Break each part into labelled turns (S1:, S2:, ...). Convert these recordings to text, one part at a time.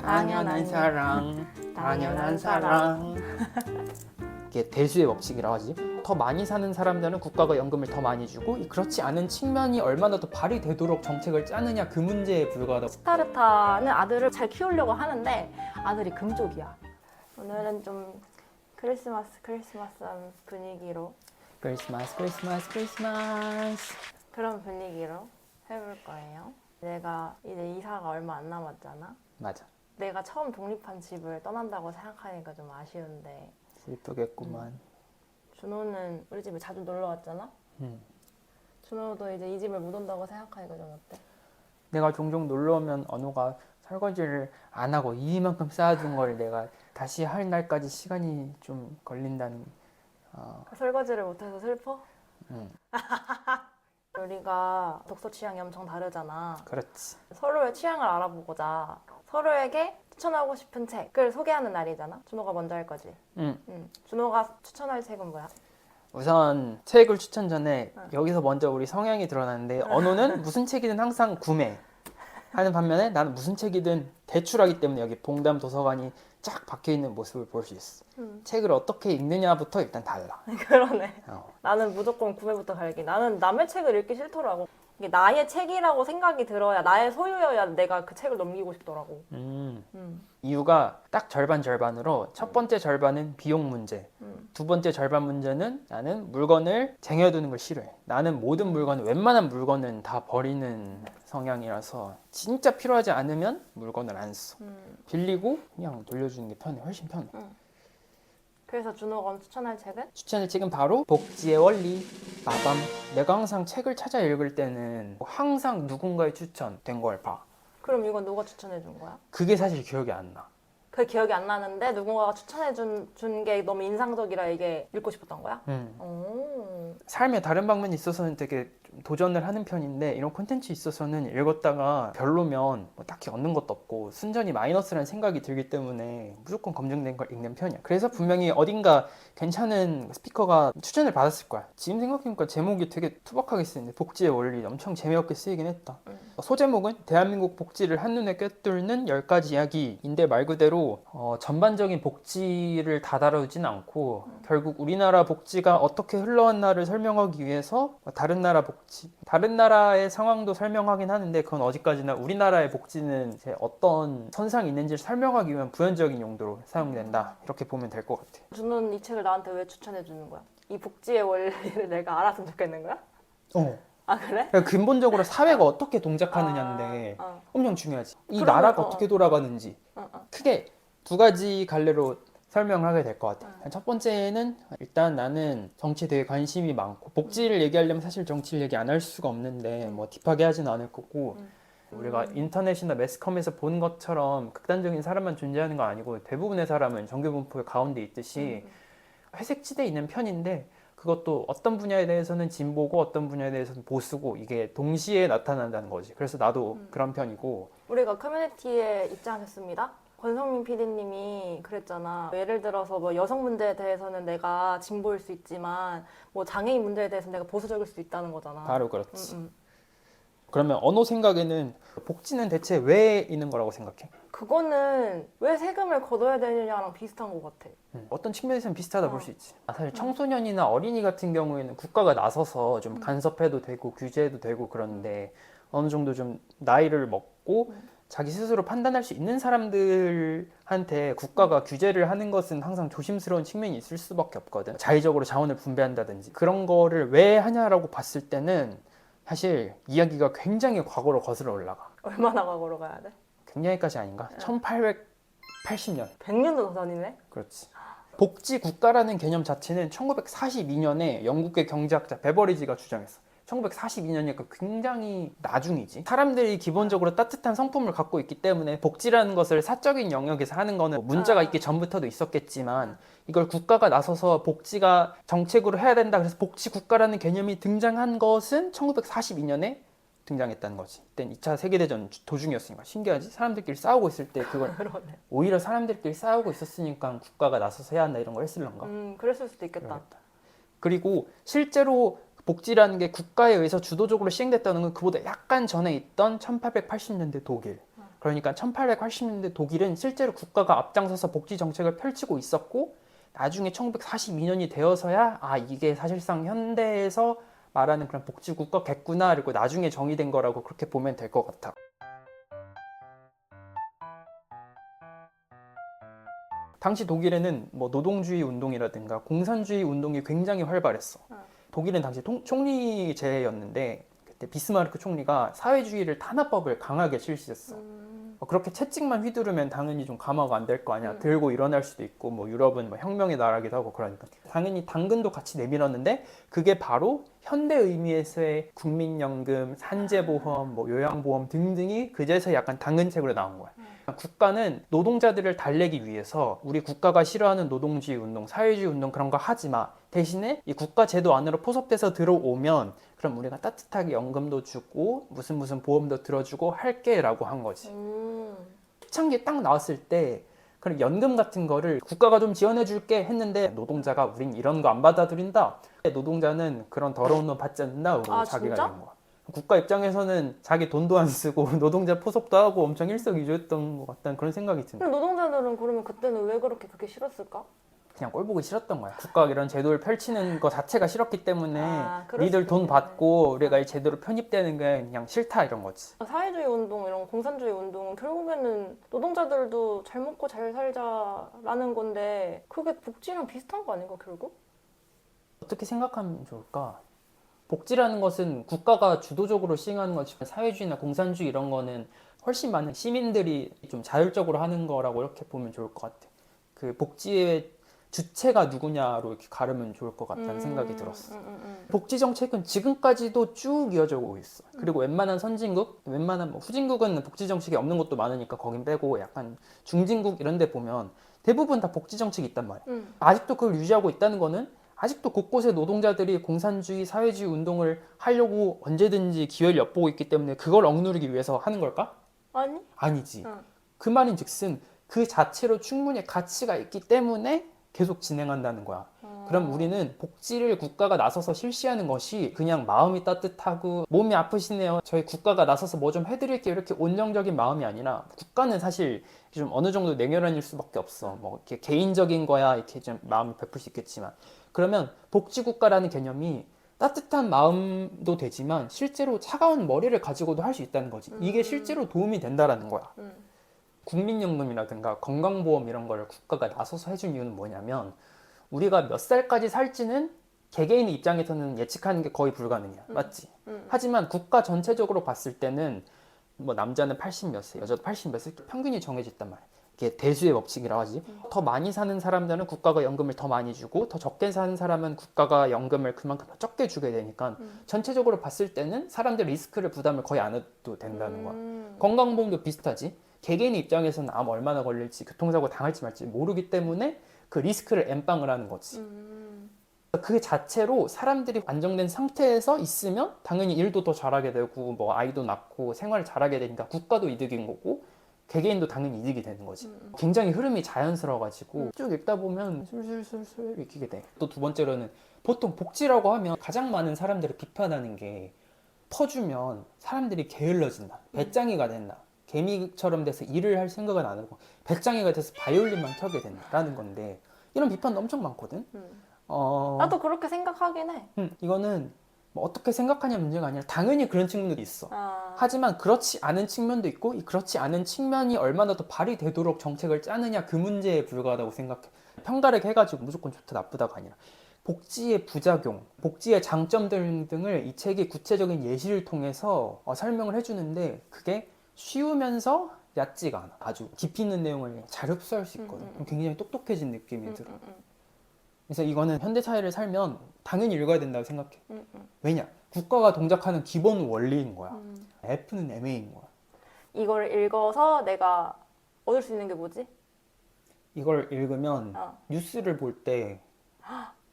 S1: 당연한 사랑, 당연한 사랑. 이게 대수의 법칙이라고 하지. 더 많이 사는 사람들은 국가가 연금을 더 많이 주고, 그렇지 않은 측면이 얼마나 더 발휘되도록 정책을 짜느냐, 그 문제에 불과하다.
S2: 시타르타는 아들을 잘 키우려고 하는데 아들이 금쪽이야. 오늘은 좀 크리스마스 분위기로
S1: 크리스마스
S2: 그런 분위기로 해볼 거예요. 내가 이제 이사가 얼마 안 남았잖아.
S1: 맞아.
S2: 내가 처음 독립한 집을 떠난다고 생각하니까 좀 아쉬운데
S1: 슬프겠구만.
S2: 준호는 우리 집에 자주 놀러 왔잖아. 준호도 이제 이 집을 못 온다고 생각하니까 좀 어때?
S1: 내가 종종 놀러 오면 언호가 설거지를 안 하고 이만큼 쌓아둔 걸 내가 다시 할 날까지 시간이 좀 걸린다는.
S2: 설거지를 못해서 슬퍼?
S1: 응.
S2: 우리가 독서 취향이 엄청 다르잖아.
S1: 그렇지.
S2: 서로의 취향을 알아보고자 서로에게 추천하고 싶은 책을 소개하는 날이잖아. 준호가 먼저 할 거지?
S1: 응.
S2: 준호가 추천할 책은 뭐야?
S1: 우선 책을 추천 전에 여기서 먼저 우리 성향이 드러나는데, 언호는 무슨 책이든 항상 구매하는 반면에 나는 무슨 책이든 대출하기 때문에 여기 봉담 도서관이 쫙 박혀있는 모습을 볼 수 있어. 책을 어떻게 읽느냐부터 일단 달라.
S2: 그러네. 나는 무조건 구매부터 갈게. 나는 남의 책을 읽기 싫더라고. 이게 나의 책이라고 생각이 들어야, 나의 소유여야 내가 그 책을 넘기고 싶더라고.
S1: 이유가 딱 절반으로, 첫 번째 절반은 비용 문제, 두 번째 절반 문제는 나는 물건을 쟁여두는 걸 싫어해. 나는 모든 물건을, 웬만한 물건은 다 버리는 성향이라서 진짜 필요하지 않으면 물건을 안 써. 빌리고 그냥 돌려주는 게 편해. 훨씬 편해.
S2: 그래서 준호가 추천할 책은?
S1: 추천할 책은 바로 복지의 원리. 빠밤. 내가 항상 책을 찾아 읽을 때는 항상 누군가의 추천된 걸 봐.
S2: 그럼 이건 누가 추천해 준 거야?
S1: 그게 사실 기억이 안 나.
S2: 그게 기억이 안 나는데 누군가가 추천해 준 게 너무 인상적이라 이게 읽고 싶었던 거야? 오.
S1: 삶의 다른 방면에 있어서는 되게 좀 도전을 하는 편인데, 이런 콘텐츠 있어서는 읽었다가 별로면 뭐 딱히 얻는 것도 없고 순전히 마이너스라는 생각이 들기 때문에 무조건 검증된 걸 읽는 편이야. 그래서 분명히 어딘가 괜찮은 스피커가 추천을 받았을 거야. 지금 생각해보니까 제목이 되게 투박하게 쓰이는데 복지의 원리 엄청 재미없게 쓰이긴 했다. 소제목은 대한민국 복지를 한눈에 꿰뚫는 10가지 이야기인데, 말 그대로 전반적인 복지를 다 다루진 않고 결국 우리나라 복지가 어떻게 흘러왔나를 설명하기 위해서 다른 나라 복지, 다른 나라의 상황도 설명하긴 하는데, 그건 어디까지나 우리나라의 복지는 이제 어떤 선상이 있는지를 설명하기 위한 부연적인 용도로 사용된다, 이렇게 보면 될 것 같아.
S2: 준호는 이 책을 나한테 왜 추천해 주는 거야? 이 복지의 원리를 내가 알았으면 좋겠는 거야? 아 그래?
S1: 그러니까 근본적으로 사회가 어떻게 동작하느냐인데 엄청 중요하지. 이 나라가 어떻게 돌아가는지 크게 두 가지 갈래로 설명을 하게 될 것 같아. 첫 번째는 일단 나는 정치에 되게 관심이 많고, 복지를 얘기하려면 사실 정치를 얘기 안 할 수가 없는데 뭐 딥하게 하진 않을 거고, 우리가 인터넷이나 매스컴에서 본 것처럼 극단적인 사람만 존재하는 거 아니고 대부분의 사람은 정규분포의 가운데 있듯이 회색지대에 있는 편인데, 그것도 어떤 분야에 대해서는 진보고 어떤 분야에 대해서는 보수고, 이게 동시에 나타난다는 거지. 그래서 나도 그런 편이고.
S2: 우리가 커뮤니티에 입장했습니다. 권성민 PD님이 그랬잖아. 예를 들어서 뭐 여성 문제에 대해서는 내가 진보일 수 있지만 뭐 장애인 문제에 대해서는 내가 보수적일 수도 있다는 거잖아.
S1: 바로 그렇지. 그러면 언어 생각에는 복지는 대체 왜 있는 거라고 생각해?
S2: 그거는 왜 세금을 걷어야 되느냐랑 비슷한 것 같아.
S1: 어떤 측면에서는 비슷하다 볼 수 있지. 사실 청소년이나 어린이 같은 경우에는 국가가 나서서 좀 간섭해도 되고 규제해도 되고 그런데, 어느 정도 좀 나이를 먹고 자기 스스로 판단할 수 있는 사람들한테 국가가 규제를 하는 것은 항상 조심스러운 측면이 있을 수밖에 없거든. 자의적으로 자원을 분배한다든지 그런 거를 왜 하냐라고 봤을 때는 사실 이야기가 굉장히 과거로 거슬러 올라가.
S2: 얼마나 과거로 가야 돼?
S1: 굉장히까지 아닌가? 1880년.
S2: 100년도 더 전이네?
S1: 그렇지. 복지 국가라는 개념 자체는 1942년에 영국의 경제학자 베버리지가 주장했어. 1942년이니까 굉장히 나중이지. 사람들이 기본적으로 따뜻한 성품을 갖고 있기 때문에 복지라는 것을 사적인 영역에서 하는 거는 문제가 있기 전부터도 있었겠지만, 이걸 국가가 나서서 복지가 정책으로 해야 된다, 그래서 복지 국가라는 개념이 등장한 것은 1942년에 등장했다는 거지. 그땐 2차 세계대전 도중이었으니까. 신기하지? 사람들끼리 싸우고 있을 때 그걸 오히려 사람들끼리 싸우고 있었으니까 국가가 나서서 해야 한다 이런 걸 했을런가?
S2: 그랬을 수도 있겠다.
S1: 그러겠다. 그리고 실제로 복지라는 게 국가에 의해서 주도적으로 시행됐다는 건 그보다 약간 전에 있던 1880년대 독일. 그러니까 1880년대 독일은 실제로 국가가 앞장서서 복지 정책을 펼치고 있었고 나중에 1942년이 되어서야 이게 사실상 현대에서 말하는 그런 복지국가겠구나 그리고 나중에 정의된 거라고 그렇게 보면 될 것 같아. 당시 독일에는 뭐 노동주의 운동이라든가 공산주의 운동이 굉장히 활발했어. 독일은 당시 총리제였는데 그때 비스마르크 총리가 사회주의를 탄압법을 강하게 실시했어. 그렇게 채찍만 휘두르면 당연히 좀 감화가 안 될 거 아니야. 들고 일어날 수도 있고 뭐 유럽은 뭐 혁명의 나라기도 하고 그러니까 당연히 당근도 같이 내밀었는데 그게 바로 현대 의미에서의 국민연금, 산재보험, 뭐 요양보험 등등이 그제서 약간 당근책으로 나온 거야. 국가는 노동자들을 달래기 위해서 우리 국가가 싫어하는 노동주의 운동, 사회주의 운동 그런 거 하지 마. 대신에 이 국가 제도 안으로 포섭돼서 들어오면 그럼 우리가 따뜻하게 연금도 주고 무슨 보험도 들어주고 할게 라고 한 거지. 초창기에 딱 나왔을 때 그런 연금 같은 거를 국가가 좀 지원해 줄게 했는데 노동자가 우린 이런 거 안 받아들인다. 노동자는 그런 더러운 놈 받지 않는다. 그러고 자기가
S2: 진짜?
S1: 된 거야. 국가 입장에서는 자기 돈도 안 쓰고 노동자 포섭도 하고 엄청 일석이조였던 것 같다는 그런 생각이 든다.
S2: 그럼 노동자들은 그러면 그때는 왜 그렇게 그게 싫었을까?
S1: 그냥 꼴 보기 싫었던 거야. 국가가 이런 제도를 펼치는 거 자체가 싫었기 때문에
S2: 그럴
S1: 니들
S2: 수도
S1: 돈
S2: 있겠네.
S1: 받고 우리가 이 제도로 편입되는 게 그냥 싫다 이런 거지.
S2: 사회주의 운동 이런 공산주의 운동은 결국에는 노동자들도 잘 먹고 잘 살자라는 건데 그게 복지랑 비슷한 거 아닌가 결국?
S1: 어떻게 생각하면 좋을까? 복지라는 것은 국가가 주도적으로 시행하는 거지만 사회주의나 공산주의 이런 거는 훨씬 많은 시민들이 좀 자율적으로 하는 거라고 이렇게 보면 좋을 것 같아. 그 복지의 주체가 누구냐로 이렇게 가르면 좋을 것 같다는 생각이 들었어. 복지 정책은 지금까지도 쭉 이어져 오고 있어. 그리고 웬만한 선진국, 웬만한 뭐 후진국은 복지 정책이 없는 것도 많으니까 거긴 빼고 약간 중진국 이런 데 보면 대부분 다 복지 정책이 있단 말이야. 아직도 그걸 유지하고 있다는 거는 아직도 곳곳에 노동자들이 공산주의, 사회주의 운동을 하려고 언제든지 기회를 엿보고 있기 때문에 그걸 억누르기 위해서 하는 걸까?
S2: 아니?
S1: 아니지.
S2: 응.
S1: 그 말인 즉슨 그 자체로 충분히 가치가 있기 때문에 계속 진행한다는 거야. 그럼 우리는 복지를 국가가 나서서 실시하는 것이 그냥 마음이 따뜻하고 몸이 아프시네요. 저희 국가가 나서서 뭐 좀 해드릴게요. 이렇게 온정적인 마음이 아니라 국가는 사실 좀 어느 정도 냉혈한일 수밖에 없어. 뭐 이렇게 개인적인 거야 이렇게 좀 마음을 베풀 수 있겠지만 그러면 복지국가라는 개념이 따뜻한 마음도 되지만 실제로 차가운 머리를 가지고도 할 수 있다는 거지. 이게 실제로 도움이 된다라는 거야. 국민연금이라든가 건강보험 이런 걸 국가가 나서서 해준 이유는 뭐냐면 우리가 몇 살까지 살지는 개개인의 입장에서는 예측하는 게 거의 불가능이야. 맞지? 하지만 국가 전체적으로 봤을 때는 뭐 남자는 80 몇 세, 여자도 80 몇 세 평균이 정해졌단 말이야. 이게 대수의 법칙이라고 하지. 더 많이 사는 사람들은 국가가 연금을 더 많이 주고 더 적게 사는 사람은 국가가 연금을 그만큼 더 적게 주게 되니까 전체적으로 봤을 때는 사람들 리스크를 부담을 거의 안 해도 된다는 거야. 건강보험도 비슷하지. 개개인의 입장에서는 암 얼마나 걸릴지 교통사고 당할지 말지 모르기 때문에 그 리스크를 엠빵을 하는 거지. 그 자체로 사람들이 안정된 상태에서 있으면 당연히 일도 더 잘하게 되고 뭐 아이도 낳고 생활을 잘하게 되니까 국가도 이득인 거고 개개인도 당연히 이득이 되는 거지. 굉장히 흐름이 자연스러워가지고 쭉 읽다 보면 술술술술 읽히게 돼. 또 두 번째로는 보통 복지라고 하면 가장 많은 사람들을 비판하는 게 퍼주면 사람들이 게을러진다. 배짱이가 된다. 개미처럼 돼서 일을 할 생각은 안 하고 배짱이가 돼서 바이올린만 켜게 된다라는 건데 이런 비판도 엄청 많거든.
S2: 나도 그렇게 생각하긴 해.
S1: 이거는 뭐 어떻게 생각하냐 문제가 아니라 당연히 그런 측면도 있어. 하지만 그렇지 않은 측면도 있고 이 그렇지 않은 측면이 얼마나 더 발휘되도록 정책을 짜느냐 그 문제에 불과하다고 생각해. 편가르게 해가지고 무조건 좋다 나쁘다가 아니라 복지의 부작용, 복지의 장점들 등을 이 책이 구체적인 예시를 통해서 설명을 해주는데 그게 쉬우면서 얕지가 않아. 아주 깊이 있는 내용을 잘 흡수할 수 있거든. 굉장히 똑똑해진 느낌이 들어. 그래서 이거는 현대사회를 살면 당연히 읽어야 된다고 생각해. 왜냐? 국가가 동작하는 기본 원리인 거야. F는 MA인 거야.
S2: 이걸 읽어서 내가 얻을 수 있는 게 뭐지?
S1: 이걸 읽으면 뉴스를 볼 때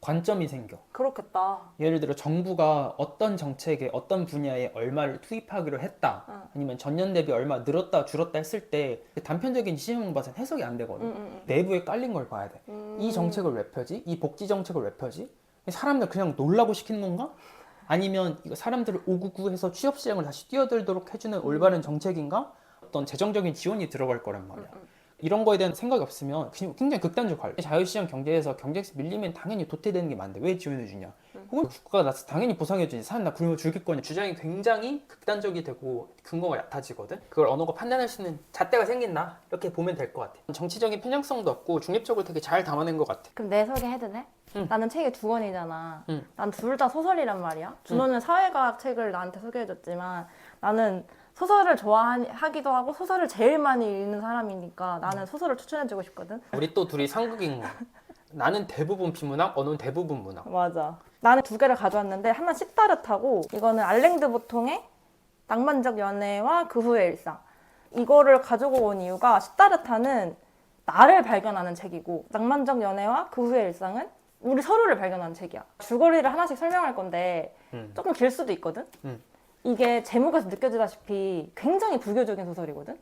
S1: 관점이 생겨.
S2: 그렇겠다.
S1: 예를 들어 정부가 어떤 정책에 어떤 분야에 얼마를 투입하기로 했다. 아니면 전년 대비 얼마 늘었다 줄었다 했을 때 단편적인 시험을 봐서는 해석이 안 되거든. 내부에 깔린 걸 봐야 돼. 이 정책을 왜 펴지? 이 복지 정책을 왜 펴지? 사람들 그냥 놀라고 시키는 건가? 아니면 이거 사람들을 오구구해서 취업 시장을 다시 뛰어들도록 해주는 올바른 정책인가? 어떤 재정적인 지원이 들어갈 거란 말이야. 이런 거에 대한 생각이 없으면 굉장히 극단적으로 자유시장 경제에서 경제에서 밀리면 당연히 도태되는 게 맞는데 왜 지원해주냐. 혹은 국가가 나서 당연히 보상해주지. 사람 나 굶어 죽겠거니. 주장이 굉장히 극단적이 되고 근거가 얕아지거든. 그걸 어느 거 판단할 수 있는 잣대가 생긴다. 이렇게 보면 될 것 같아. 정치적인 편향성도 없고 중립적으로 되게 잘 담아낸 것 같아.
S2: 그럼 내 소개해도 돼?
S1: 응.
S2: 나는 책이 2권이잖아.
S1: 응.
S2: 난 둘 다 소설이란 말이야. 준호는 사회과학 책을 나한테 소개해줬지만 나는 소설을 좋아하기도 하고 소설을 제일 많이 읽는 사람이니까 나는 소설을 추천해주고 싶거든.
S1: 우리 또 둘이 상극인 거. 나는 대부분 비문학, 어는 대부분 문학.
S2: 맞아. 나는 2개를 가져왔는데 하나 시타르타고 이거는 알랭드 보통의 낭만적 연애와 그 후의 일상. 이거를 가지고 온 이유가 시타르타는 나를 발견하는 책이고 낭만적 연애와 그 후의 일상은 우리 서로를 발견하는 책이야. 줄거리를 하나씩 설명할 건데 조금 길 수도 있거든. 이게 제목에서 느껴지다시피 굉장히 불교적인 소설이거든.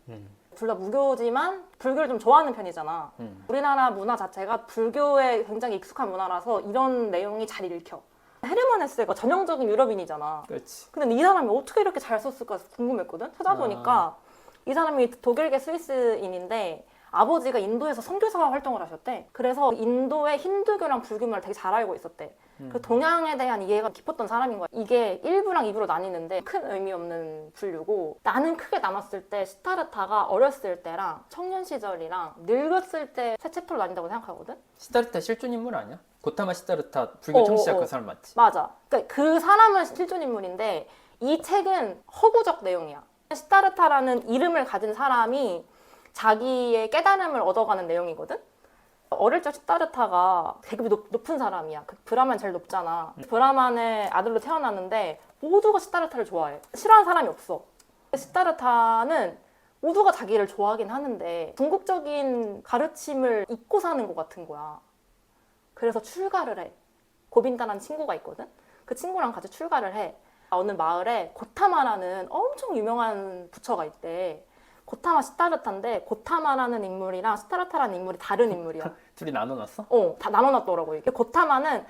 S2: 둘 다 무교지만 불교를 좀 좋아하는 편이잖아. 우리나라 문화 자체가 불교에 굉장히 익숙한 문화라서 이런 내용이 잘 읽혀. 헤르만 헤세가 전형적인 유럽인이잖아.
S1: 그렇지.
S2: 근데 이 사람이 어떻게 이렇게 잘 썼을까 궁금했거든. 찾아보니까 이 사람이 독일계 스위스인인데 아버지가 인도에서 선교사 활동을 하셨대. 그래서 인도의 힌두교랑 불교를 되게 잘 알고 있었대. 그 동양에 대한 이해가 깊었던 사람인 거야. 이게 1부랑 2부로 나뉘는데 큰 의미 없는 분류고 나는 크게 나눴을 때 시타르타가 어렸을 때랑 청년 시절이랑 늙었을 때 세 챕터로 나뉜다고 생각하거든.
S1: 시타르타 실존 인물 아니야? 고타마 시타르타 불교 청취자 그 사람 맞지?
S2: 맞아. 그러니까 그 사람은 실존 인물인데 이 책은 허구적 내용이야. 시타르타라는 이름을 가진 사람이 자기의 깨달음을 얻어가는 내용이거든. 어릴 적 시타르타가 계급이 높은 사람이야. 그 브라만 제일 높잖아. 브라만의 아들로 태어났는데 모두가 시타르타를 좋아해. 싫어하는 사람이 없어. 시타르타는 모두가 자기를 좋아하긴 하는데 궁극적인 가르침을 잊고 사는 것 같은 거야. 그래서 출가를 해. 고빈다라는 친구가 있거든. 그 친구랑 같이 출가를 해. 어느 마을에 고타마라는 엄청 유명한 부처가 있대. 고타마 시타르타인데 고타마라는 인물이랑 시타르타라는 인물이 다른 인물이야.
S1: 둘이 나눠놨어?
S2: 다 나눠놨더라고. 이게 고타마는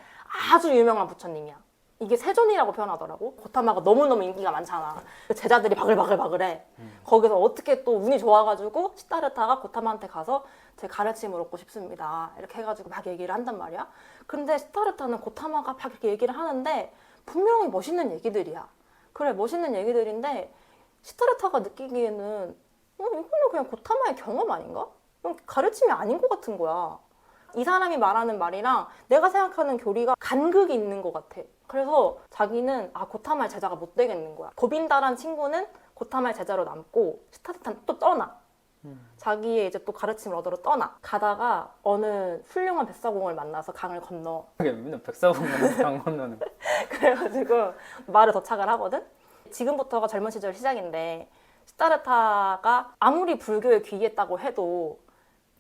S2: 아주 유명한 부처님이야. 이게 세존이라고 표현하더라고. 고타마가 너무너무 인기가 많잖아. 제자들이 바글바글바글해. 거기서 어떻게 또 운이 좋아가지고 시타르타가 고타마한테 가서 제 가르침을 얻고 싶습니다. 이렇게 해가지고 막 얘기를 한단 말이야. 근데 시타르타는 고타마가 막 이렇게 얘기를 하는데 분명히 멋있는 얘기들이야. 그래, 멋있는 얘기들인데 시타르타가 느끼기에는 이거는 그냥 고타마의 경험 아닌가? 이건 가르침이 아닌 것 같은 거야. 이 사람이 말하는 말이랑 내가 생각하는 교리가 간극이 있는 것 같아. 그래서 자기는 고타마의 제자가 못 되겠는 거야. 고빈다란 친구는 고타마의 제자로 남고 시타르타는 또 떠나. 자기의 이제 또 가르침을 얻으러 떠나. 가다가 어느 훌륭한 뱃사공을 만나서 강을 건너.
S1: 맨날 백사공만 강 건너는 거.
S2: 그래가지고 말을 도착을 하거든. 지금부터가 젊은 시절 시작인데 시타르타가 아무리 불교에 귀했다고 해도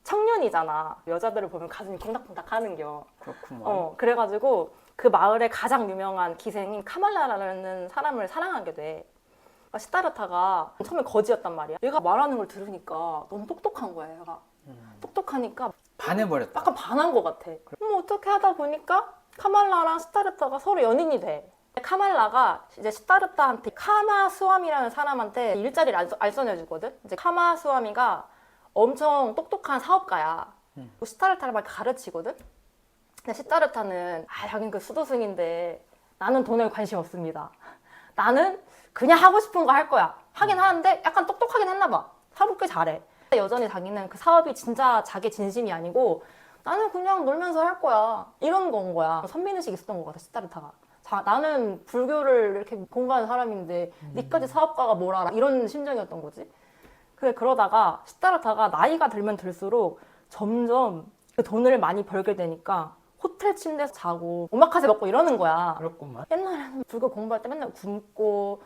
S2: 청년이잖아. 여자들을 보면 가슴이 콩닥콩닥 하는겨.
S1: 그렇구만.
S2: 그래가지고 그 마을의 가장 유명한 기생인 카말라라는 사람을 사랑하게 돼. 그러니까 시타르타가 처음에 거지였단 말이야. 얘가 말하는 걸 들으니까 너무 똑똑한 거야, 얘가. 똑똑하니까
S1: 반해버렸다.
S2: 약간 반한 것 같아. 어떻게 하다 보니까 카말라랑 시타르타가 서로 연인이 돼. 카말라가 이제 시타르타한테 카마스와미라는 사람한테 일자리를 알선해주거든. 이제 카마스와미가 엄청 똑똑한 사업가야. 시타르타를 막 가르치거든. 근데 시타르타는 자기는 그 수도승인데 나는 돈에 관심 없습니다. 나는 그냥 하고 싶은 거 할 거야. 하긴 하는데 약간 똑똑하긴 했나 봐. 사업 꽤 잘해. 여전히 자기는 그 사업이 진짜 자기 진심이 아니고 나는 그냥 놀면서 할 거야. 이런 건 거야. 선민의식이 있었던 것 같아, 시타르타가. 나는 불교를 이렇게 공부하는 사람인데 니까지 사업가가 뭘 알아? 이런 심정이었던 거지. 그래, 그러다가 시타르타가 나이가 들면 들수록 점점 그 돈을 많이 벌게 되니까 호텔 침대에서 자고 오마카세 먹고 이러는 거야.
S1: 그렇구만.
S2: 옛날에는 불교 공부할 때 맨날 굶고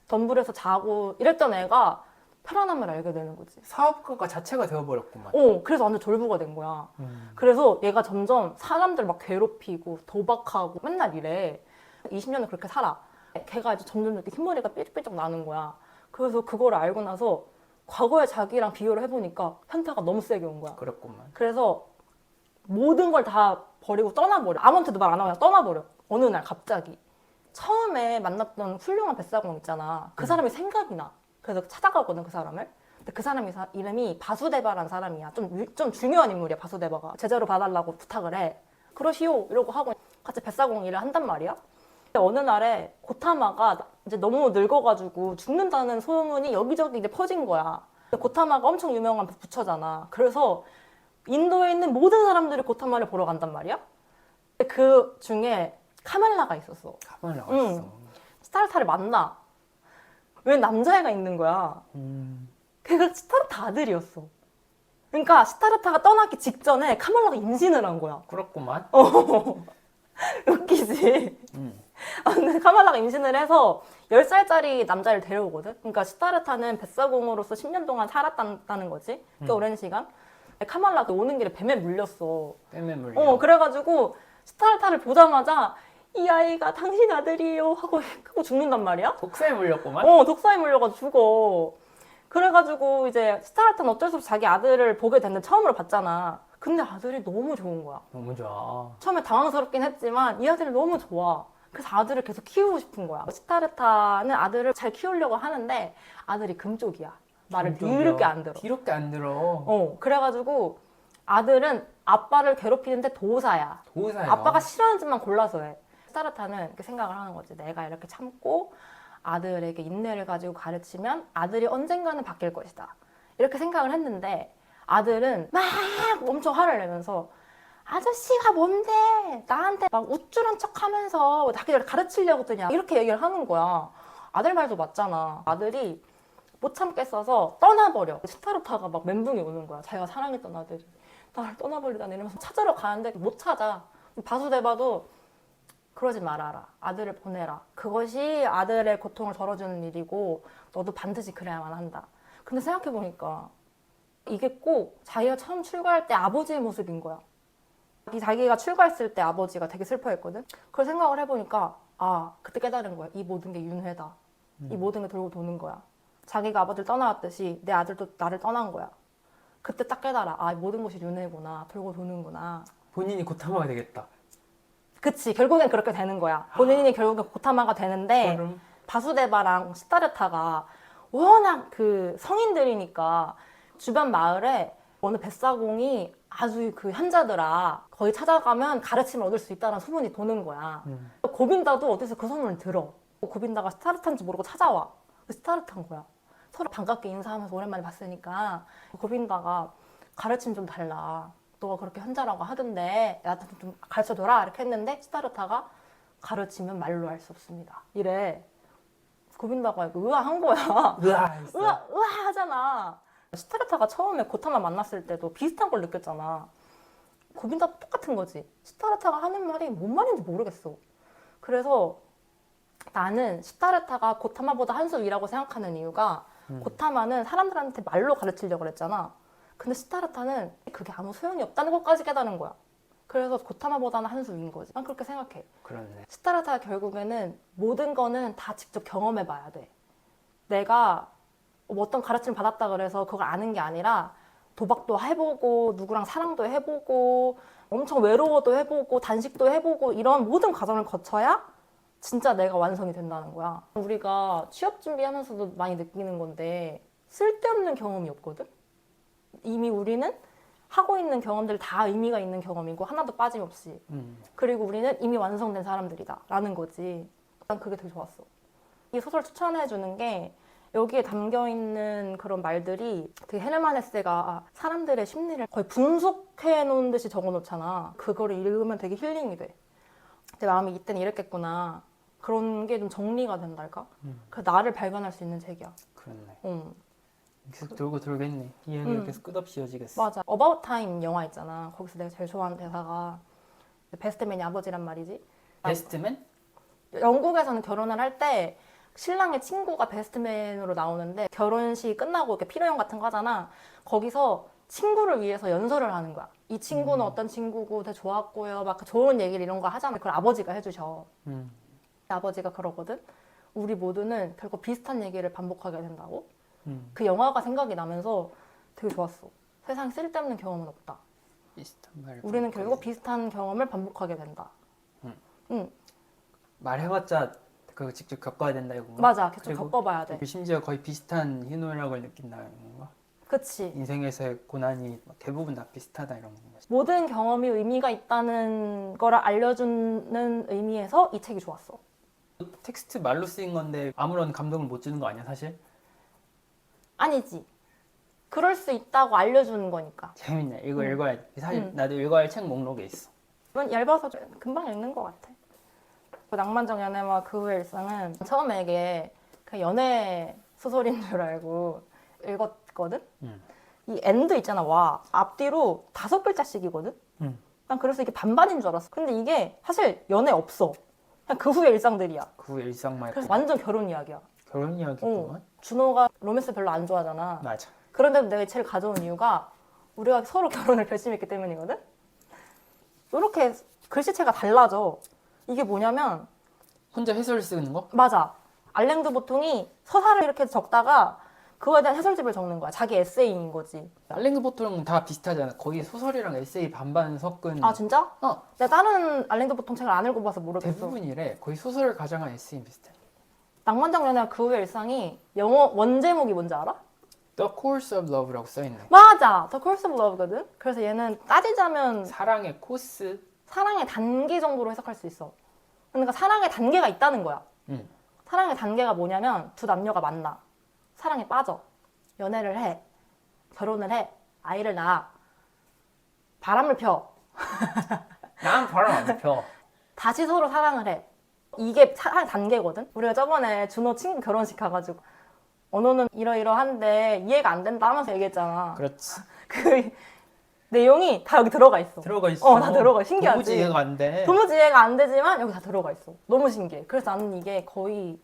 S2: 덤불에서 자고 이랬던 애가 편안함을 알게 되는 거지.
S1: 사업가가 자체가 되어버렸구만.
S2: 그래서 완전 졸부가 된 거야. 그래서 얘가 점점 사람들 막 괴롭히고 도박하고 맨날 이래. 20년을 그렇게 살아. 걔가 이제 점점 이렇게 흰머리가 삐쩍삐쩍 나는 거야. 그래서 그걸 알고 나서 과거의 자기랑 비교를 해보니까 현타가 너무 세게 온 거야.
S1: 그렇구만.
S2: 그래서 모든 걸 다 버리고 떠나버려. 아무한테도 말 안 하고 그냥 떠나버려. 어느 날 갑자기. 처음에 만났던 훌륭한 뱃사공 있잖아. 그 사람이 생각이 나. 그래서 찾아가거든, 그 사람을. 근데 그 사람 이름이 바수데바라는 사람이야. 좀 중요한 인물이야, 바수데바가. 제자로 봐달라고 부탁을 해. 그러시오 이러고 하고 같이 뱃사공 일을 한단 말이야. 근데 어느 날에 고타마가 이제 너무 늙어가지고 죽는다는 소문이 여기저기 이제 퍼진 거야. 근데 고타마가 엄청 유명한 부처잖아. 그래서 인도에 있는 모든 사람들이 고타마를 보러 간단 말이야. 근데 그 중에 카말라가 있었어.
S1: 카말라가 있어.
S2: 시타르타를 만나. 왜 남자애가 있는 거야. 걔가 시타르타 아들이었어. 그러니까 시타르타가 떠나기 직전에 카말라가 임신을 한 거야.
S1: 그렇구만.
S2: 웃기지? 근데 카말라가 임신을 해서 10살짜리 남자를 데려오거든? 그러니까 시타르타는 뱃사공으로서 10년 동안 살았다는 거지. 꽤 오랜 시간. 카말라가 오는 길에 뱀에 물렸어.
S1: 뱀에 물려.
S2: 그래가지고 시타르타를 보자마자 이 아이가 당신 아들이에요 하고 죽는단 말이야.
S1: 독사에 물렸구만.
S2: 독사에 물려가지고 죽어. 그래가지고 이제 시타르타는 어쩔 수 없이 자기 아들을 보게 됐는데 처음으로 봤잖아. 근데 아들이 너무 좋은 거야.
S1: 너무 좋아.
S2: 처음에 당황스럽긴 했지만 이 아들이 너무 좋아. 그래서 아들을 계속 키우고 싶은 거야. 시타르타는 아들을 잘 키우려고 하는데 아들이 금쪽이야. 말을 더럽게 안 들어.
S1: 더럽게 안 들어.
S2: 그래가지고 아들은 아빠를 괴롭히는데 도사야.
S1: 도사야.
S2: 아빠가 싫어하는 짓만 골라서 해. 시타르타는 이렇게 생각을 하는 거지. 내가 이렇게 참고 아들에게 인내를 가지고 가르치면 아들이 언젠가는 바뀔 것이다. 이렇게 생각을 했는데 아들은 막 엄청 화를 내면서 아저씨가 뭔데 나한테 막 우쭐한 척하면서 자기를 가르치려고 드냐 이렇게 얘기를 하는 거야. 아들 말도 맞잖아. 아들이 못 참겠어서 떠나버려. 시타르타가 막 멘붕이 오는 거야. 자기가 사랑했던 아들이 나를 떠나버리다니 이러면서 찾으러 가는데 못 찾아. 바수데바도 그러지 말아라. 아들을 보내라. 그것이 아들의 고통을 덜어주는 일이고 너도 반드시 그래야만 한다. 근데 생각해보니까 이게 꼭 자기가 처음 출가할 때 아버지의 모습인 거야. 자기가 출가했을 때 아버지가 되게 슬퍼했거든. 그걸 생각을 해보니까 그때 깨달은 거야. 이 모든 게 윤회다. 이 모든 게 돌고 도는 거야. 자기가 아버지를 떠나왔듯이 내 아들도 나를 떠난 거야. 그때 딱 깨달아. 이 모든 것이 윤회구나. 돌고 도는구나.
S1: 본인이 고타마가 되겠다.
S2: 그치. 결국엔 그렇게 되는 거야. 본인이 결국엔 고타마가 되는데
S1: 그럼.
S2: 바수데바랑 시타르타가 워낙 그 성인들이니까 주변 마을에 어느 뱃사공이 아주 그 현자들아 거기 찾아가면 가르침을 얻을 수 있다는 소문이 도는 거야. 고빈다도 어디서 그 소문을 들어. 고빈다가 시타르타인지 모르고 찾아와. 시타르타인 거야. 서로 반갑게 인사하면서 오랜만에 봤으니까 고빈다가 가르침 좀 달라. 너가 그렇게 현자라고 하던데 나한테 좀 가르쳐줘라 이렇게 했는데 시타르타가 가르치면 말로 할 수 없습니다. 이래. 고빈다가 의아한 거야. 의아하잖아. 시타르타가 처음에 고타마 만났을 때도 비슷한 걸 느꼈잖아. 고빈다도 똑같은 거지. 시타르타가 하는 말이 뭔 말인지 모르겠어. 그래서 나는 시타르타가 고타마보다 한 수 위라고 생각하는 이유가 고타마는 사람들한테 말로 가르치려고 그랬잖아. 근데 시타르타는 그게 아무 소용이 없다는 것까지 깨달은 거야. 그래서 고타마보다는 한 수 위인 거지. 난 그렇게 생각해.
S1: 그렇네.
S2: 시타르타가 결국에는 모든 거는 다 직접 경험해 봐야 돼. 내가 어떤 가르침을 받았다 그래서 그걸 아는 게 아니라 도박도 해보고 누구랑 사랑도 해보고 엄청 외로워도 해보고 단식도 해보고 이런 모든 과정을 거쳐야 진짜 내가 완성이 된다는 거야. 우리가 취업 준비하면서도 많이 느끼는 건데 쓸데없는 경험이 없거든? 이미 우리는 하고 있는 경험들 다 의미가 있는 경험이고 하나도 빠짐없이. 그리고 우리는 이미 완성된 사람들이다 라는 거지. 난 그게 되게 좋았어. 이 소설 추천해 주는 게 여기에 담겨있는 그런 말들이 되게 헤르만 헤세가 사람들의 심리를 거의 분석해 놓은 듯이 적어 놓잖아. 그거를 읽으면 되게 힐링이 돼. 내 마음이 이때는 이랬겠구나. 그런 게 좀 정리가 된달까? 그 나를 발견할 수 있는 책이야.
S1: 그렇네. 계속 돌고 돌겠네. 이야기가 계속 끝없이 이어지겠어.
S2: 맞아. 어바웃 타임 영화 있잖아. 거기서 내가 제일 좋아하는 대사가 베스트맨이 아버지란 말이지.
S1: 베스트맨?
S2: 영국에서는 결혼을 할 때 신랑의 친구가 베스트맨으로 나오는데 결혼식 끝나고 이렇게 피로연 같은 거 하잖아. 거기서 친구를 위해서 연설을 하는 거야. 이 친구는 어떤 친구고 되게 좋았고요. 막 좋은 얘기를 이런 거 하잖아. 그걸 아버지가 해주셔. 아버지가 그러거든. 우리 모두는 결국 비슷한 얘기를 반복하게 된다고. 그 영화가 생각이 나면서 되게 좋았어. 세상에 쓸데없는 경험은 없다.
S1: 비슷한 말.
S2: 우리는 결국 비슷한 경험을 반복하게 된다.
S1: 말해봤자 그거 직접 겪어야 된다 이건가?
S2: 맞아, 계속
S1: 그리고
S2: 겪어봐야 돼.
S1: 심지어 거의 비슷한 희노애락을 느낀다는 건가?
S2: 그치.
S1: 인생에서의 고난이 대부분 다 비슷하다 이런 거지.
S2: 모든 경험이 의미가 있다는 거를 알려주는 의미에서 이 책이 좋았어.
S1: 텍스트 말로 쓰인 건데 아무런 감동을 못 주는 거 아니야 사실?
S2: 아니지. 그럴 수 있다고 알려주는 거니까.
S1: 재밌네. 이거 읽어야 돼. 사실
S2: 응.
S1: 나도 읽어야 할 책 목록에 있어.
S2: 이건 얇아서 금방 읽는 것 같아. 그 낭만적 연애와 그 후의 일상은 처음에 이게 그 연애 소설인 줄 알고 읽었거든? 이 엔드 있잖아, 와. 앞뒤로 5글자씩이거든? 난 그래서 이게 반반인 줄 알았어. 근데 이게 사실 연애 없어. 그냥 그 후의 일상들이야.
S1: 그 후 일상만
S2: 그래서 완전 결혼 이야기야.
S1: 결혼 이야기구만.
S2: 준호가 로맨스 별로 안 좋아하잖아.
S1: 맞아.
S2: 그런데도 내가 이 책을 가져온 이유가 우리가 서로 결혼을 결심했기 때문이거든? 이렇게 글씨체가 달라져. 이게 뭐냐면,
S1: 혼자 해설 쓰는 거?
S2: 맞아. 알랭드 보통이 서사를 이렇게 적다가 그거에 대한 해설집을 적는 거야. 자기 에세이인 거지.
S1: 알랭드 보통은 다 비슷하잖아. 거기 소설이랑 에세이 반반 섞은.
S2: 아, 진짜?
S1: 어.
S2: 내가 다른 알랭드 보통 책을 안 읽어봐서 모르겠어.
S1: 대부분이래. 거의 소설을 가장한 에세이 비슷해.
S2: 낭만적 연애와 그 후의 일상이 영어 원제목이 뭔지 알아?
S1: The Course of Love라고 써있네.
S2: 맞아! The Course of Love거든? 그래서 얘는 따지자면
S1: 사랑의 코스.
S2: 사랑의 단계 정도로 해석할 수 있어. 그러니까 사랑의 단계가 있다는 거야. 사랑의 단계가 뭐냐면 두 남녀가 만나. 사랑에 빠져. 연애를 해. 결혼을 해. 아이를 낳아. 바람을 펴.
S1: 난 바람 안 펴.
S2: 다시 서로 사랑을 해. 이게 사랑의 단계거든? 우리가 저번에 준호 친구 결혼식 가가지고 언어는 이러이러한데 이해가 안 된다 하면서 얘기했잖아.
S1: 그렇지.
S2: 그 내용이 다 여기 들어가 있어.
S1: 들어가 있어.
S2: 다 들어가. 신기하지?
S1: 도무지 이해가 안 돼.
S2: 도무지 이해가 안 되지만 여기 다 들어가 있어. 너무 신기해. 그래서 나는 이게 거의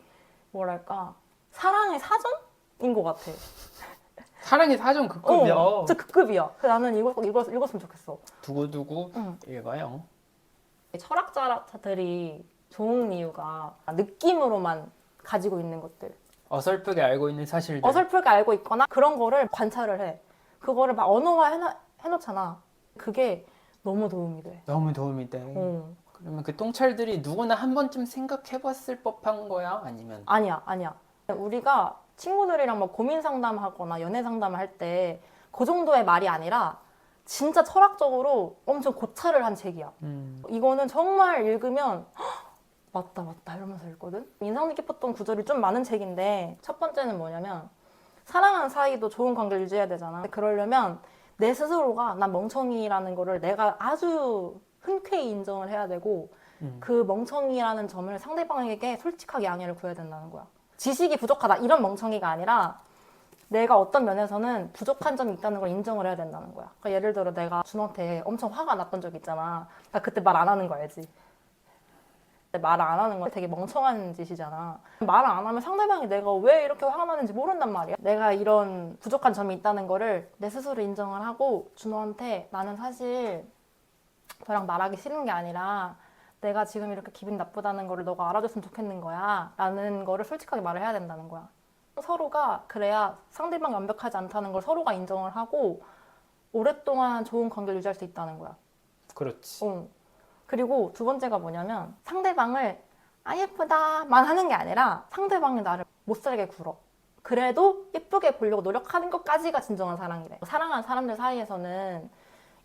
S2: 뭐랄까 사랑의 사전인 것 같아.
S1: 사랑의 사전 그 급이야.
S2: 진짜 그 급이야. 그래서 나는 이걸 꼭 읽었으면 좋겠어.
S1: 두고두고 읽어요.
S2: 철학자들이 좋은 이유가 느낌으로만 가지고 있는 것들.
S1: 어설프게 알고 있는 사실들.
S2: 어설프게 알고 있거나 그런 거를 관찰을 해. 그거를 막 언어화 해놓잖아. 그게 너무 도움이 돼.
S1: 너무 도움이 돼. 그러면 그 통찰들이 누구나 한 번쯤 생각해봤을 법한 거야? 아니면?
S2: 아니야. 우리가 친구들이랑 막 고민 상담하거나 연애 상담을 할 때 그 정도의 말이 아니라 진짜 철학적으로 엄청 고찰을 한 책이야. 이거는 정말 읽으면 맞다 이러면서 읽거든. 인상 깊었던 구절이 좀 많은 책인데 첫 번째는 뭐냐면 사랑하는 사이도 좋은 관계를 유지해야 되잖아. 그러려면 내 스스로가 난 멍청이라는 거를 내가 아주 흔쾌히 인정을 해야 되고 그 멍청이라는 점을 상대방에게 솔직하게 양해를 구해야 된다는 거야. 지식이 부족하다 이런 멍청이가 아니라 내가 어떤 면에서는 부족한 점이 있다는 걸 인정을 해야 된다는 거야. 그러니까 예를 들어 내가 준호한테 엄청 화가 났던 적 있잖아. 나 그때 말 안 하는 거 알지? 말을 안 하는 건 되게 멍청한 짓이잖아. 말을 안 하면 상대방이 내가 왜 이렇게 화가 나는지 모른단 말이야. 내가 이런 부족한 점이 있다는 거를 내 스스로 인정을 하고 준호한테 나는 사실 너랑 말하기 싫은 게 아니라 내가 지금 이렇게 기분 나쁘다는 거를 너가 알아줬으면 좋겠는 거야 라는 거를 솔직하게 말을 해야 된다는 거야. 서로가 그래야 상대방이 완벽하지 않다는 걸 서로가 인정을 하고 오랫동안 좋은 관계를 유지할 수 있다는 거야.
S1: 그렇지.
S2: 그리고 두 번째가 뭐냐면 상대방을 아 예쁘다만 하는 게 아니라 상대방이 나를 못살게 굴어. 그래도 예쁘게 보려고 노력하는 것까지가 진정한 사랑이래. 사랑하는 사람들 사이에서는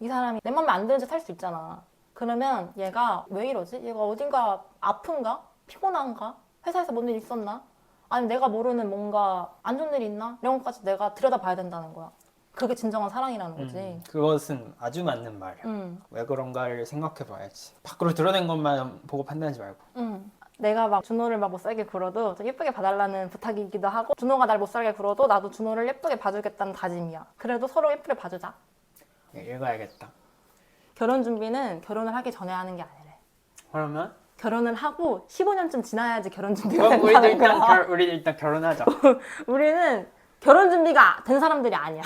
S2: 이 사람이 내 맘에 안 드는 짓 할 수 있잖아. 그러면 얘가 왜 이러지? 얘가 어딘가 아픈가? 피곤한가? 회사에서 뭔 일 있었나? 아니 내가 모르는 뭔가 안 좋은 일이 있나? 이런 것까지 내가 들여다봐야 된다는 거야. 그게 진정한 사랑이라는 거지.
S1: 그것은 아주 맞는 말이야. 왜 그런가를 생각해봐야지. 밖으로 드러낸 것만 보고 판단하지 말고.
S2: 내가 막 준호를 막 못살게 굴어도 좀 예쁘게 봐달라는 부탁이기도 하고 준호가 날 못살게 굴어도 나도 준호를 예쁘게 봐주겠다는 다짐이야. 그래도 서로 예쁘게 봐주자.
S1: 읽어야겠다.
S2: 결혼 준비는 결혼을 하기 전에 하는 게 아니래.
S1: 그러면?
S2: 결혼을 하고 15년쯤 지나야지 결혼 준비가
S1: 그럼
S2: 된다는 거야.
S1: 우리 일단 결혼하자.
S2: 우리는 결혼 준비가 된 사람들이 아니야.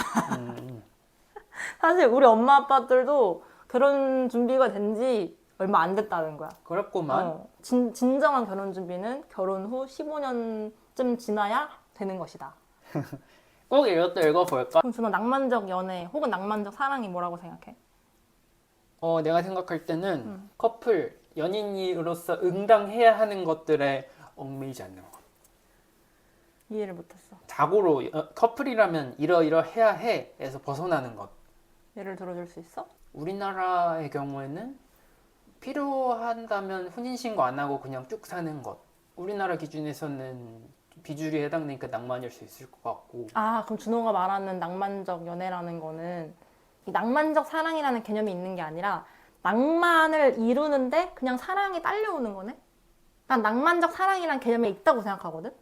S2: 사실 우리 엄마 아빠들도 결혼 준비가 된 지 얼마 안 됐다는 거야.
S1: 그렇구만.
S2: 진정한 결혼 준비는 결혼 후 15년쯤 지나야 되는 것이다.
S1: 꼭 이것도 읽어볼까?
S2: 그럼 준호 낭만적 연애 혹은 낭만적 사랑이 뭐라고 생각해?
S1: 내가 생각할 때는 커플, 연인으로서 응당해야 하는 것들의 얽매이지 않는 것.
S2: 이해를 못했어.
S1: 자고로 커플이라면 이러해야 해에서 벗어나는 것.
S2: 예를 들어줄 수 있어?
S1: 우리나라의 경우에는 필요한다면 혼인신고 안 하고 그냥 쭉 사는 것. 우리나라 기준에서는 비주류에 해당되니까 낭만일 수 있을 것 같고.
S2: 아, 그럼 준호가 말하는 낭만적 연애라는 거는 이 낭만적 사랑이라는 개념이 있는 게 아니라 낭만을 이루는데 그냥 사랑이 딸려오는 거네? 난 낭만적 사랑이란 개념이 있다고 생각하거든?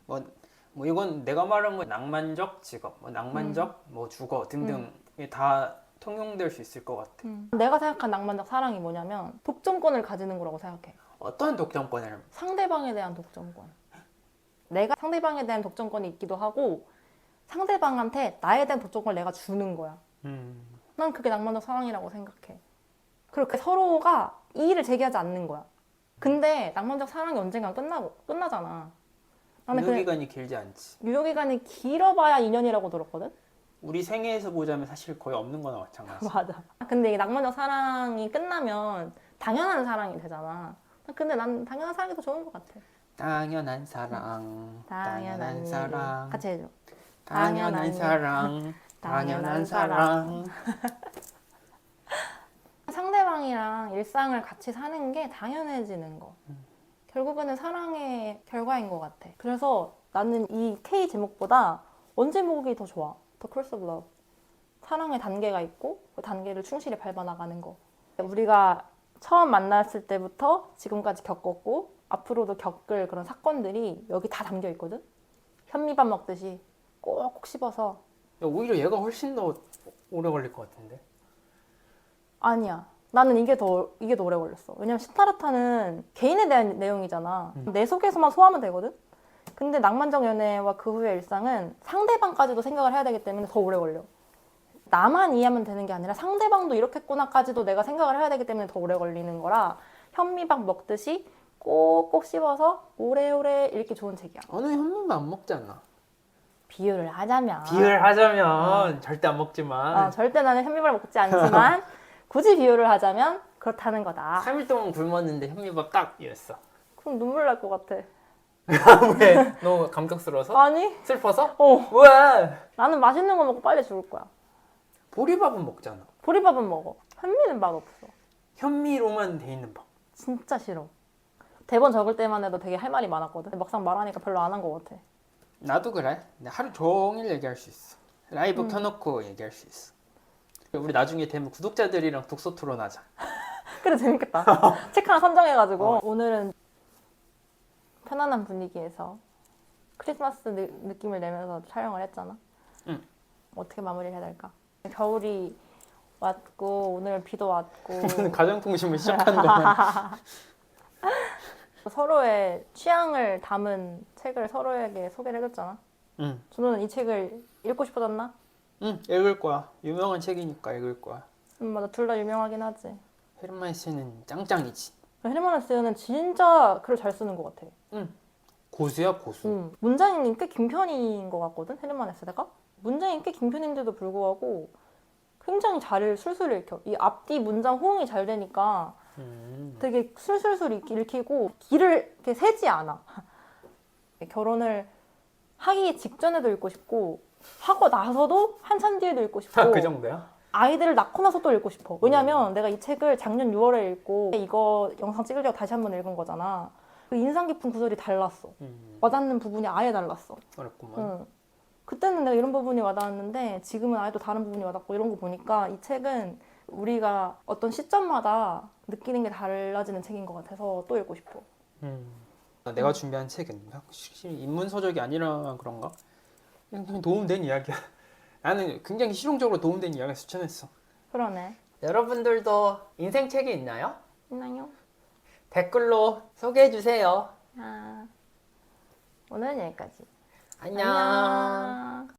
S1: 뭐 이건 내가 말한 건 낭만적 직업, 뭐 낭만적 뭐 주거 등등이 다 통용될 수 있을 것 같아.
S2: 내가 생각한 낭만적 사랑이 뭐냐면 독점권을 가지는 거라고 생각해.
S1: 어떤 독점권을?
S2: 상대방에 대한 독점권. 내가 상대방에 대한 독점권이 있기도 하고 상대방한테 나에 대한 독점권을 내가 주는 거야. 난 그게 낭만적 사랑이라고 생각해. 그렇게 서로가 이의를 제기하지 않는 거야. 근데 낭만적 사랑이 언젠간 끝나잖아. 나는
S1: 유효기간이 길지 않지.
S2: 유효기간이 길어봐야 2년이라고 들었거든?
S1: 우리 생애에서 보자면 사실 거의 없는 거나 마찬가지.
S2: 맞아. 근데 이 낭만적 사랑이 끝나면 당연한 사랑이 되잖아. 근데 난 당연한 사랑이 더 좋은 것 같아.
S1: 당연한 사랑, 당연한
S2: 일.
S1: 사랑,
S2: 같이 해줘.
S1: 당연한 사랑, 당연한 사랑.
S2: 상대방이랑 일상을 같이 사는 게 당연해지는 거. 결국에는 사랑의 결과인 것 같아. 그래서 나는 이 K 제목보다 원 제목이 더 좋아. The Course of Love. 사랑의 단계가 있고 그 단계를 충실히 밟아나가는 거. 우리가 처음 만났을 때부터 지금까지 겪었고 앞으로도 겪을 그런 사건들이 여기 다 담겨 있거든. 현미밥 먹듯이 꼭꼭 씹어서.
S1: 야, 오히려 얘가 훨씬 더 오래 걸릴 것 같은데.
S2: 아니야. 나는 이게 더 오래 걸렸어. 왜냐면 시타르타는 개인에 대한 내용이잖아. 내 속에서만 소화하면 되거든. 근데 낭만적 연애와 그 후의 일상은 상대방까지도 생각을 해야 되기 때문에 더 오래 걸려. 나만 이해하면 되는 게 아니라 상대방도 이렇게 했구나까지도 내가 생각을 해야 되기 때문에 더 오래 걸리는 거라 현미밥 먹듯이 꼭꼭 씹어서 오래오래 읽기 좋은 책이야.
S1: 어느 현미만 안 먹잖아.
S2: 비유를 하자면
S1: 비유하자면 절대 안 먹지만
S2: 절대 나는 현미밥을 먹지 않지만 굳이 비유를 하자면 그렇다는 거다.
S1: 3일 동안 굶었는데 현미밥 딱 이랬어.
S2: 그럼 눈물 날 것 같아.
S1: 왜? 너무 감격스러워서?
S2: 아니?
S1: 슬퍼서?
S2: 어.
S1: 왜?
S2: 나는 맛있는 거 먹고 빨리 죽을 거야.
S1: 보리밥은 먹잖아.
S2: 보리밥은 먹어. 현미는 맛없어.
S1: 현미로만 돼 있는 밥.
S2: 진짜 싫어. 대본 적을 때만 해도 되게 할 말이 많았거든. 막상 말하니까 별로 안 한 것 같아.
S1: 나도 그래. 하루 종일 얘기할 수 있어. 라이브 켜놓고 얘기할 수 있어. 우리 나중에 되면 구독자들이랑 독서 토론하자.
S2: 그래 재밌겠다. 책 하나 선정해가지고 오늘은 편안한 분위기에서 크리스마스 느낌을 내면서 촬영을 했잖아.
S1: 응.
S2: 어떻게 마무리를 해야 될까? 겨울이 왔고 오늘 비도 왔고
S1: 무슨 가정통신을 시작한 거야.
S2: 서로의 취향을 담은 책을 서로에게 소개를 해줬잖아.
S1: 응.
S2: 준호는 이 책을 읽고 싶어졌나?
S1: 응, 읽을 거야. 유명한 책이니까 읽을 거야.
S2: 맞아. 둘 다 유명하긴 하지.
S1: 헤르만 헤세는 짱짱이지.
S2: 헤르만 헤세는 진짜 글을 잘 쓰는 것 같아.
S1: 응. 고수야 고수.
S2: 문장이 꽤 긴 편인 것 같거든, 헤르만 헤세가? 문장이 꽤 긴 편인데도 불구하고 굉장히 잘 술술 읽혀. 이 앞뒤 문장 호응이 잘 되니까 되게 술술술 읽히고 길을 이렇게 세지 않아. 결혼을 하기 직전에도 읽고 싶고 하고 나서도 한참 뒤에도 읽고 싶고
S1: 그 정도야?
S2: 아이들을 낳고 나서 또 읽고 싶어. 왜냐면 내가 이 책을 작년 6월에 읽고 이거 영상 찍으려고 다시 한번 읽은 거잖아. 그 인상 깊은 구절이 달랐어. 와닿는 부분이 아예 달랐어.
S1: 어렵구만.
S2: 그때는 내가 이런 부분이 와닿았는데 지금은 아예 또 다른 부분이 와닿고 이런 거 보니까 이 책은 우리가 어떤 시점마다 느끼는 게 달라지는 책인 것 같아서 또 읽고 싶어.
S1: 내가 준비한 책은 확실히 인문서적이 아니라 그런가? 그냥 도움된 이야기야. 나는 굉장히 실용적으로 도움된 이야기 추천했어.
S2: 그러네.
S1: 여러분들도 인생 책이 있나요?
S2: 있나요?
S1: 댓글로 소개해주세요.
S2: 오늘은 여기까지.
S1: 안녕.
S2: 안녕.